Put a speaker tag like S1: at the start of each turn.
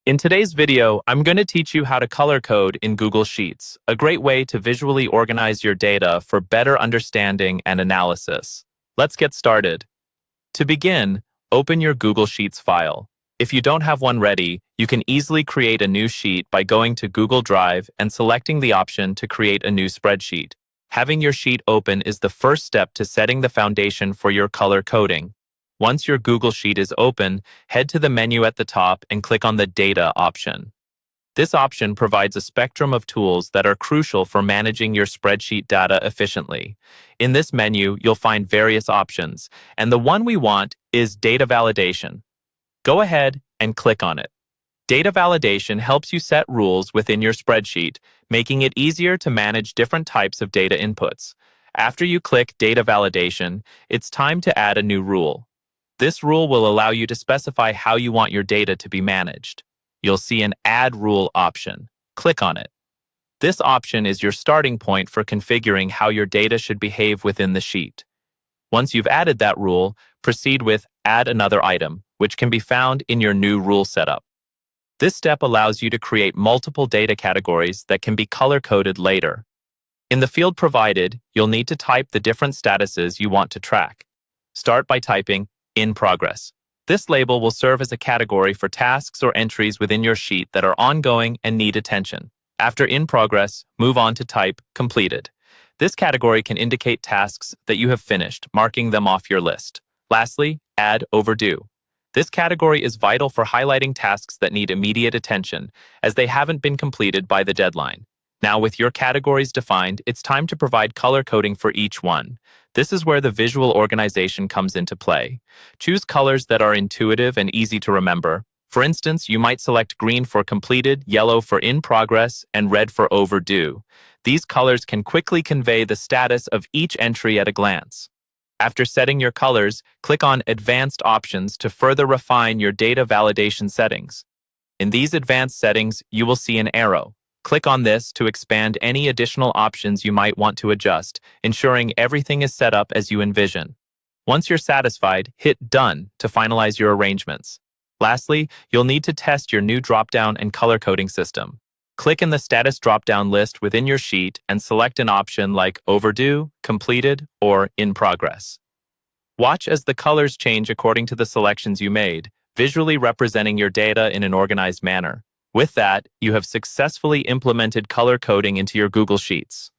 S1: In today's video, I'm going to teach you how to color code in Google Sheets, a great way to visually organize your data for better understanding and analysis. Let's get started. To begin, open your Google Sheets file. If you don't have one ready, you can easily create a new sheet by going to Google Drive and selecting the option to create a new spreadsheet. Having your sheet open is the first step to setting the foundation for your color coding. Once your Google Sheet is open, head to the menu at the top and click on the Data option. This option provides a spectrum of tools that are crucial for managing your spreadsheet data efficiently. In this menu, you'll find various options, and the one we want is Data Validation. Go ahead and click on it. Data validation helps you set rules within your spreadsheet, making it easier to manage different types of data inputs. After you click Data Validation, it's time to add a new rule. This rule will allow you to specify how you want your data to be managed. You'll see an Add Rule option. Click on it. This option is your starting point for configuring how your data should behave within the sheet. Once you've added that rule, proceed with Add Another Item, which can be found in your new rule setup. This step allows you to create multiple data categories that can be color-coded later. In the field provided, you'll need to type the different statuses you want to track. Start by typing In Progress. This label will serve as a category for tasks or entries within your sheet that are ongoing and need attention. After In Progress, move on to type Completed. This category can indicate tasks that you have finished, marking them off your list. Lastly, add Overdue. This category is vital for highlighting tasks that need immediate attention, as they haven't been completed by the deadline. Now, with your categories defined, it's time to provide color coding for each one. This is where the visual organization comes into play. Choose colors that are intuitive and easy to remember. For instance, you might select green for completed, yellow for in progress, and red for overdue. These colors can quickly convey the status of each entry at a glance. After setting your colors, click on Advanced Options to further refine your data validation settings. In these advanced settings, you will see an arrow. Click on this to expand any additional options you might want to adjust, ensuring everything is set up as you envision. Once you're satisfied, hit Done to finalize your arrangements. Lastly, you'll need to test your new drop-down and color coding system. Click in the Status drop-down list within your sheet and select an option like Overdue, Completed, or In Progress. Watch as the colors change according to the selections you made, visually representing your data in an organized manner. With that, you have successfully implemented color coding into your Google Sheets.